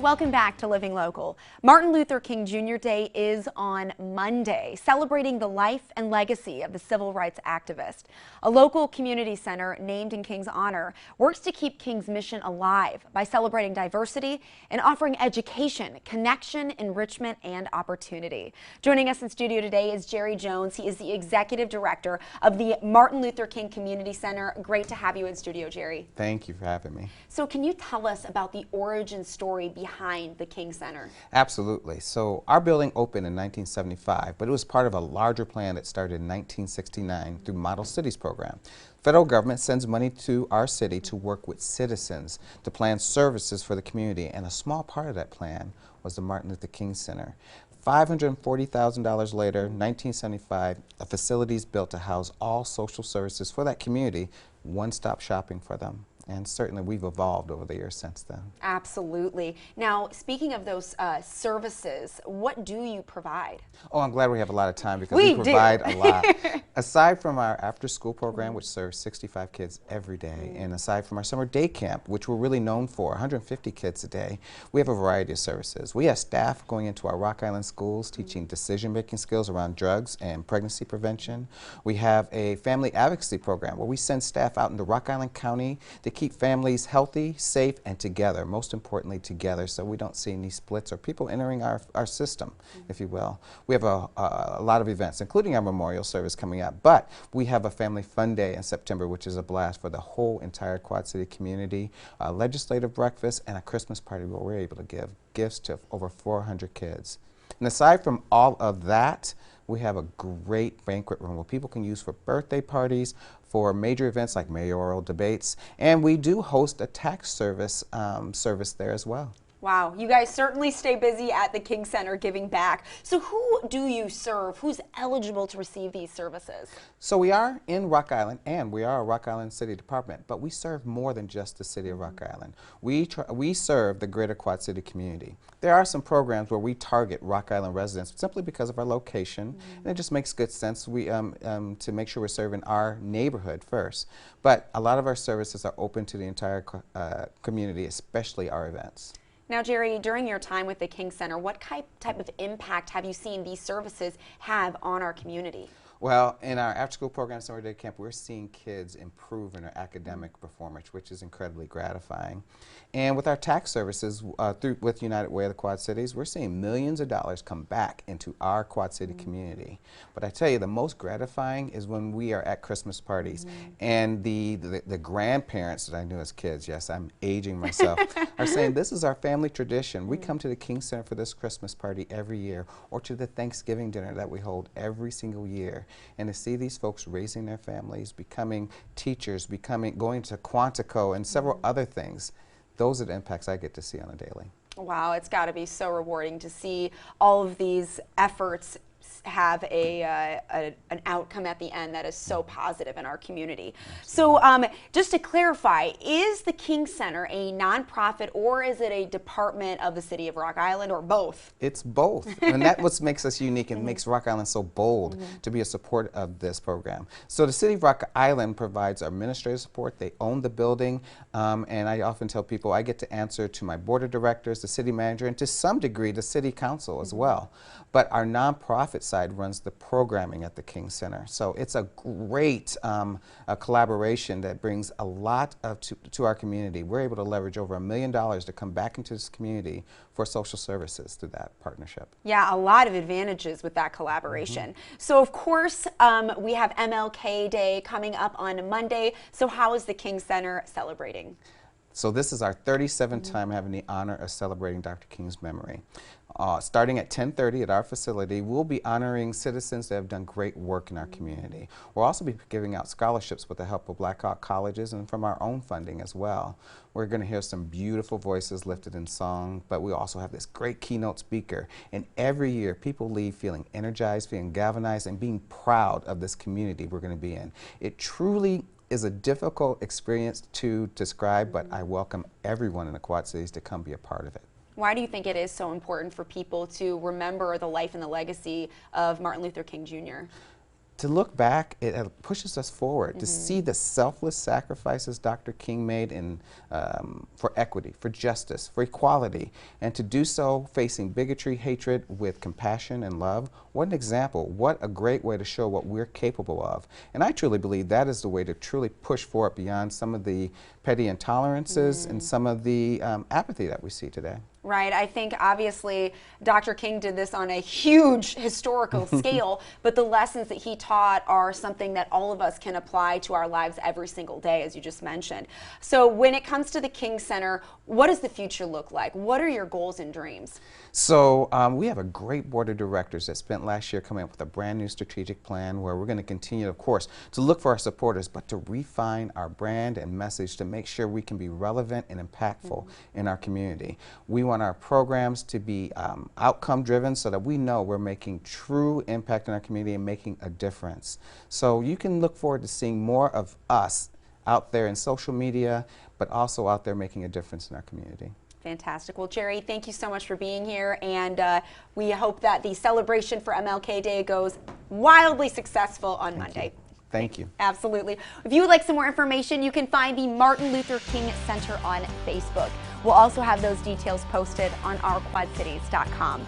Welcome back to Living Local. Martin Luther King Jr. Day is on Monday, celebrating the life and legacy of the civil rights activist. A local community center named in King's honor works to keep King's mission alive by celebrating diversity and offering education, connection, enrichment, and opportunity. Joining us in studio today is Jerry Jones. He is the executive director of the Martin Luther King Community Center. Great to have you in studio, Jerry. Thank you for having me. So can you tell us about the origin story behind the King Center? Absolutely. So our building opened in 1975, but it was part of a larger plan that started in 1969 through Model Cities program. Federal government sends money to our city to work with citizens to plan services for the community, and a small part of that plan was the Martin Luther King Center. $540,000 later, 1975, a facility is built to house all social services for that community, one-stop shopping for them. And certainly we've evolved over the years since then. Absolutely. Now, speaking of those services, what do you provide? Oh, I'm glad we have a lot of time because we provide a lot. Aside from our after-school program, which serves 65 kids every day, and aside from our summer day camp, which we're really known for, 150 kids a day, we have a variety of services. We have staff going into our Rock Island schools teaching decision-making skills around drugs and pregnancy prevention. We have a family advocacy program where we send staff out into Rock Island County to keep families healthy, safe, and together, most importantly together, so we don't see any splits or people entering our system, if you will. We have a lot of events, including our memorial service coming up, but we have a Family Fun Day in September, which is a blast for the whole entire Quad City community, a legislative breakfast, and a Christmas party where we're able to give gifts to over 400 kids. And aside from all of that, we have a great banquet room where people can use for birthday parties, for major events like mayoral debates, and we do host a tax service there as well. Wow, you guys certainly stay busy at the King Center giving back. So who do you serve? Who's eligible to receive these services? So we are in Rock Island, and we are a Rock Island City Department, but we serve more than just the city of Rock Island. We serve the greater Quad City community. There are some programs where we target Rock Island residents simply because of our location, and it just makes good sense to make sure we're serving our neighborhood first. But a lot of our services are open to the entire community, especially our events. Now, Jerry, during your time with the King Center, what type of impact have you seen these services have on our community? Well, in our after-school program, Summer Day Camp, we're seeing kids improve in their academic performance, which is incredibly gratifying. And with our tax services, with United Way of the Quad Cities, we're seeing millions of dollars come back into our Quad City community. But I tell you, the most gratifying is when we are at Christmas parties, and the grandparents that I knew as kids, yes, I'm aging myself, are saying, this is our family tradition. We come to the King Center for this Christmas party every year, or to the Thanksgiving dinner that we hold every single year. And to see these folks raising their families, becoming teachers, going to Quantico and several other things, those are the impacts I get to see on a daily. Wow, it's got to be so rewarding to see all of these efforts have an outcome at the end that is so positive in our community. So just to clarify, is the King Center a nonprofit or is it a department of the city of Rock Island, or both? It's both, and that's what makes us unique and makes Rock Island so bold to be a support of this program. So the city of Rock Island provides administrative support. They own the building, and I often tell people I get to answer to my board of directors, the city manager, and to some degree the city council as well. But our nonprofit side runs the programming at the King Center. So it's a great collaboration that brings a lot to our community. We're able to leverage over $1 million to come back into this community for social services through that partnership. Yeah, a lot of advantages with that collaboration. So of course, we have MLK Day coming up on Monday. So how is the King Center celebrating? So this is our 37th time having the honor of celebrating Dr. King's memory. Starting at 10:30 at our facility, we'll be honoring citizens that have done great work in our community. We'll also be giving out scholarships with the help of Black Hawk colleges and from our own funding as well. We're going to hear some beautiful voices lifted in song, but we also have this great keynote speaker. And every year, people leave feeling energized, feeling galvanized, and being proud of this community we're going to be in. It truly is a difficult experience to describe, but I welcome everyone in the Quad Cities to come be a part of it. Why do you think it is so important for people to remember the life and the legacy of Martin Luther King Jr.? to look back, it pushes us forward to see the selfless sacrifices Dr. King made for equity, for justice, for equality, and to do so facing bigotry, hatred with compassion and love. What an example. What a great way to show what we're capable of. And I truly believe that is the way to truly push forward beyond some of the petty intolerances and some of the apathy that we see today. Right. I think obviously Dr. King did this on a huge historical scale, but the lessons that he taught are something that all of us can apply to our lives every single day, as you just mentioned. So when it comes to the King Center, what does the future look like? What are your goals and dreams? So we have a great board of directors that spent last year coming up with a brand new strategic plan where we're going to continue, of course, to look for our supporters, but to refine our brand and message to make sure we can be relevant and impactful in our community. We want our programs to be outcome driven so that we know we're making true impact in our community and making a difference. So you can look forward to seeing more of us out there in social media, but also out there making a difference in our community. Fantastic. Well, Jerry, thank you so much for being here, and we hope that the celebration for MLK Day goes wildly successful on Monday. Thank you. Absolutely. If you would like some more information, you can find the Martin Luther King Center on Facebook. We'll also have those details posted on ourquadcities.com.